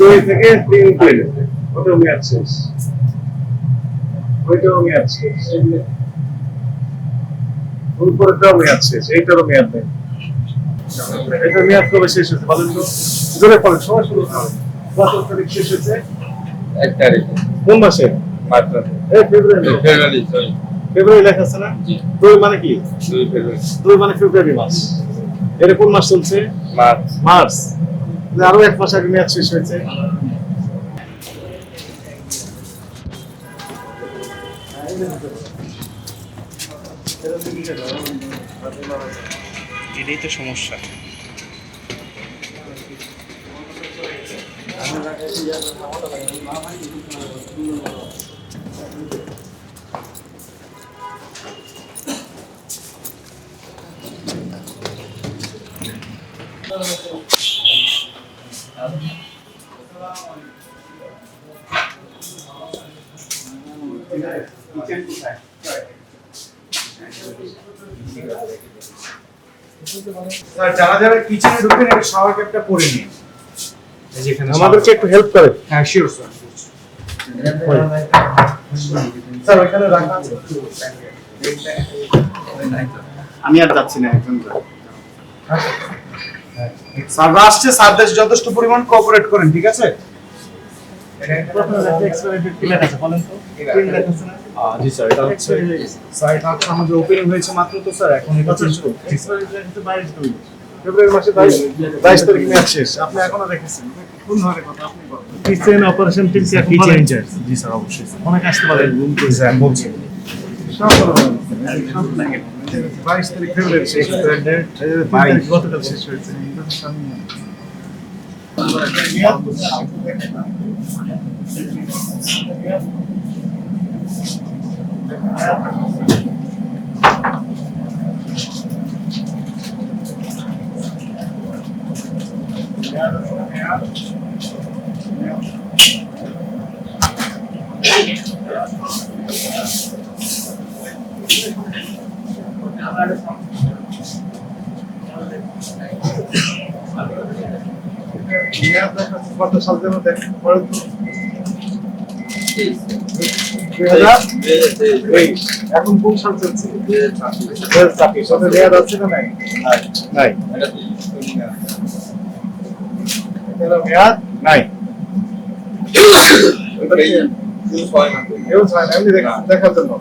2 থেকে 3 দিন ওটাও মেয়াদ শেষ, ওইটাও মেয়াদ শেষ, উপরেটাও মেয়াদ শেষ, এইটারও মেয়াদ নেই। এটা মেয়াদ কবে শেষ হয়েছে বলেন তো? জোরে পড়েন, সময় শুরু করুন। কত তারিখ শেষ হয়েছে? 1 তারিখে। কোন মাসে? মার্চ এই ফেব্রুয়ারি। ফেব্রুয়ারি, সরি। ফেব্রুয়ারি লেখা আছে না? জি। 2 মানে কি? 2 ফেব্রুয়ারি। 2 মানে ফেব্রুয়ারি মাস। এর কোন মাস চলছে? মার্চ। মার্চ। আরো 1 মাস আগে মেয়াদ শেষ হয়েছে। এটাই তো সমস্যা। যারা যারা কিচেনে ঢুকেন এটা শাওয়ার ক্যাপটা পরে নিন। এই যে এখানে আমাদেরকে একটু হেল্প করে। হ্যাঁ শিওর স্যার। স্যার ওখানে রাখা আছে। আমি আর যাচ্ছি না একজন স্যাররা আসছে, স্যারদের যথেষ্ট পরিমাণ কোঅপারেট করেন, ঠিক আছে? জি স্যার, এটা হচ্ছে স্যার, এটা হচ্ছে আমাদের ওপেনিং হয়েছে মাত্র, তো স্যার এখন এটা চেঞ্জ করতে ফেব্রুয়ারি মাসে 22 তারিখ মেয়াদ শেষ। আপনি এখনো রেখেছেন। কোন ধরনের কথা আপনি বলেন? কিচেন অপারেশন টিম কি কি চেঞ্জ? চেঞ্জ? জি স্যার, অবশ্যই স্যার। অনেক আসতে পারে। রুম করে স্যার বলছি। 22 তারিখ ফেব্রুয়ারি শেষ হয়েছে। 22 গতকাল শেষ হয়েছে। কত সাল যেন দেখেন পরে তো 2023 এখন কোন সাল চলছে? 2024 সাথে মেয়াদ আছে না নাই? নাই। এটা মেয়াদ নাই। দেখার জন্য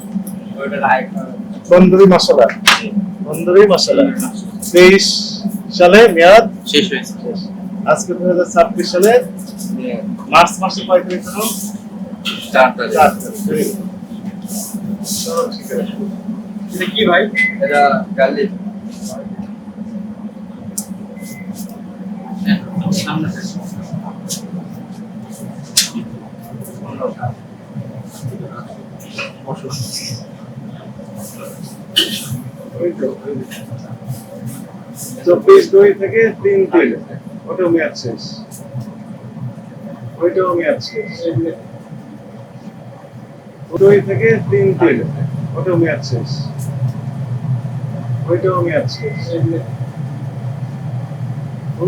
তন্দুরি মশলা, তন্দুরি মশলা 23 সালে মেয়াদ শেষ হয়েছে। আজকে 2026 সালে মার্চ মাসে কয় তারিখ হলো? 4 তারিখ। 4 তারিখ। এটা কি ভাই? এটা গার্লিক। সামনে চব্বিশ 2 থেকে 3 দিন ওটাও মেয়াদ শেষ, ওইটাও মেয়াদ শেষ। 2 থেকে 3 দিন ওটাও মেয়াদ শেষ, ওইটাও মেয়াদ শেষ,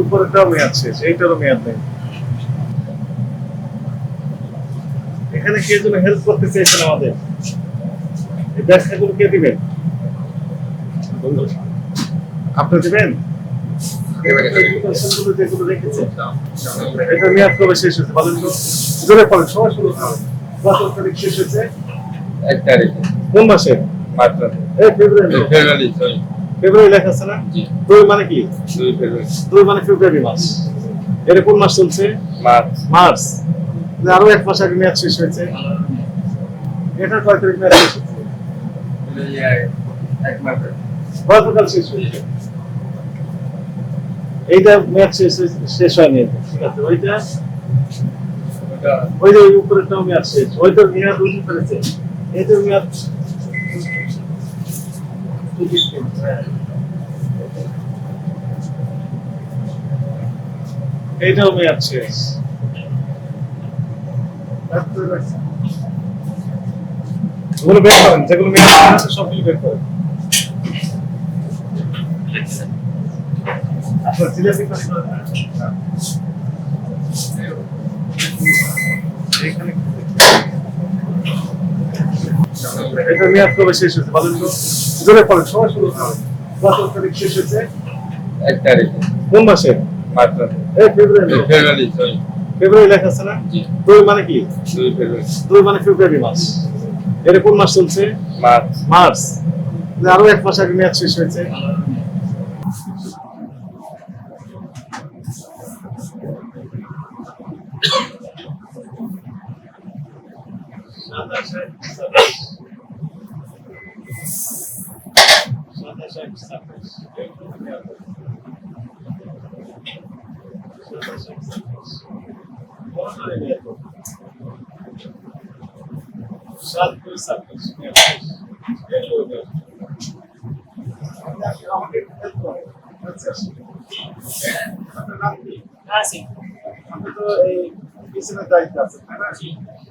উপরেটাও মেয়াদ শেষ, এইটারও মেয়াদ নেই। এখানে কে যেন হেল্প করতে চাইছেন আমাদের, এই ব্যাখ্যাগুলো কে দিবেন? আপনি দিবেন? যেগুলো রেখেছেন এটা মেয়াদ কবে শেষ হয়েছে বলেন তো? জোরে পড়েন, সময় শুরু করুন। কত তারিখ শেষ হয়েছে? 1 তারিখে। কোন মাসে? মার্চ। এই ফেব্রুয়ারি। ফেব্রুয়ারি, সরি। ফেব্রুয়ারি লেখা আছে না? জি। 2 মানে কি? 2 ফেব্রুয়ারি। 2 মানে ফেব্রুয়ারি মাস। এর কোন মাস চলছে? মার্চ। মার্চ। আরো 1 মাস আগে মেয়াদ শেষ হয়েছে। এটা কয় তারিখ মেয়াদ শেষ হয়েছে? 1 মার্চ। গতকাল শেষ হয়েছে। এইটা মেয়াদ শেষ হয়নি। ঠিক আছে, ওইটা ওই যে উপরেরটাও মেয়াদ শেষ, ওইটার মেয়াদ উঠে ফেলেছে, এইটার মেয়াদ এইটাও মেয়াদ শেষ। ওগুলো বের করেন, যেগুলো মেয়াদ আছে সবগুলো বের করেন। আপনার জিলাপি এখানে এটার মেয়াদ কবে শেষ হয়েছে বলেন তো? জোরে পড়েন, সময় শুরু হবে। কত তারিখ শেষ হয়েছে? 1 তারিখে কোন মাসে? মাত্র এই ফেব্রুয়ারি। ফেব্রুয়ারি 6 ফেব্রুয়ারি লেখা আছে না? জি 2 মানে কি? 2 ফেব্রুয়ারি 2 মানে ফেব্রুয়ারি মাস। এটা কোন মাস চলছে? March March. তাহলে আরো 1 মাস আগে মেয়াদ শেষ হয়েছে। আপনি তো এই পিছনের দায়িত্ব আছে, তাই না?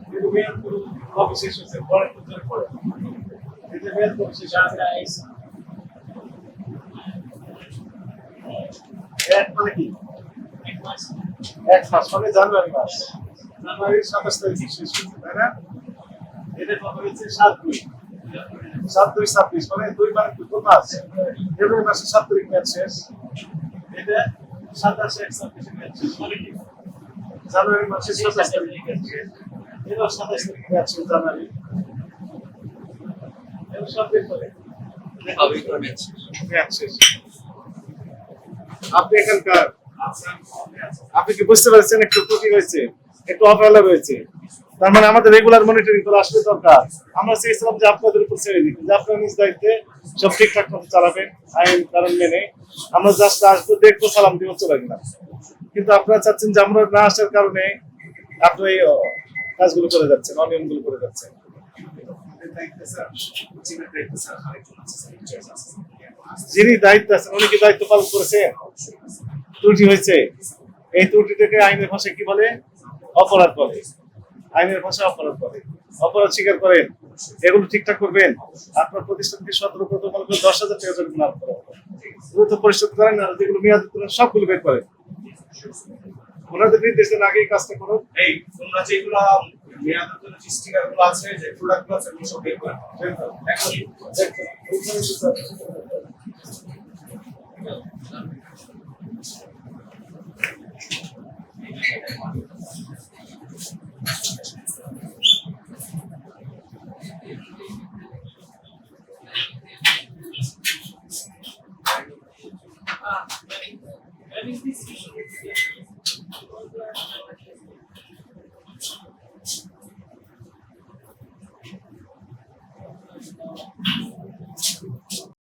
কিন্তু মেয়াদ পুরো কবে শেষ হয়েছে? পরের পর্যন্ত পরে। এটা মেয়াদ কবে শেষ হয়েছে? এক মানে কি? 1 মাস মানে জানুয়ারি মাস। জানুয়ারির 27 তারিখে শেষ হয়েছে, তাই না? এটা কত হয়েছে? 7/2 7/2 মানে 2 মানে কোন মাস? ফেব্রুয়ারি মাসের 7 তারিখ মেয়াদ শেষ। এটা 27/1 মেয়াদ শেষ মানে কি? জানুয়ারি মাসের 27 তারিখ মেয়াদ শেষ। এটা 27 তারিখ মেয়াদ শেষ জানুয়ারি। এটা সব বের করে মেয়াদ শেষ। আপনি এখানকার আপনি কি বুঝতে পারছেন একটু ত্রুটি হয়েছে, একটু অবহেলা রয়েছে? তার মানে আমাদের রেগুলার মনিটরিং করা আসলে দরকার। আমরা চেয়েছিলাম যে আপনাদের উপর ছেড়ে দিতে, যে আপনারা নিজ দায়িত্বে সব ঠিকঠাক মতো চালাবেন, আইন কারণ মেনে। আমরা জাস্ট আসবো, দেখবো, সালাম দিব, চলে গেলাম। কিন্তু আপনারা চাচ্ছেন যে আমরা না আসার কারণে আপনি এই কাজগুলো করে যাচ্ছেন, অনিয়মগুলো করে যাচ্ছেন। যিনি দায়িত্ব আছেন উনি কি দায়িত্ব পালন করেছেন? ত্রুটি হয়েছে। এই ত্রুটিটাকে আইনের ভাষায় কি বলে? অপরাধ বলে। আইনের ভাষায় অপরাধ বলে। অপরাধ স্বীকার করেন, এগুলো ঠিকঠাক করবেন। আপনার প্রতিষ্ঠানকে 17 মনে করে 10,000 টাকা জরিমানা করেন, দ্রুত পরিশোধ করেন, আর যেগুলো মেয়াদ সবগুলো বের করেন। ওনাদের নির্দেশের আগেই কাজটা করুন। এই তোমরা যেগুলো মেয়াদের জন্য যে স্টিকারগুলো আছে, যে প্রোডাক্টগুলো আছে, এগুলো সব বের করে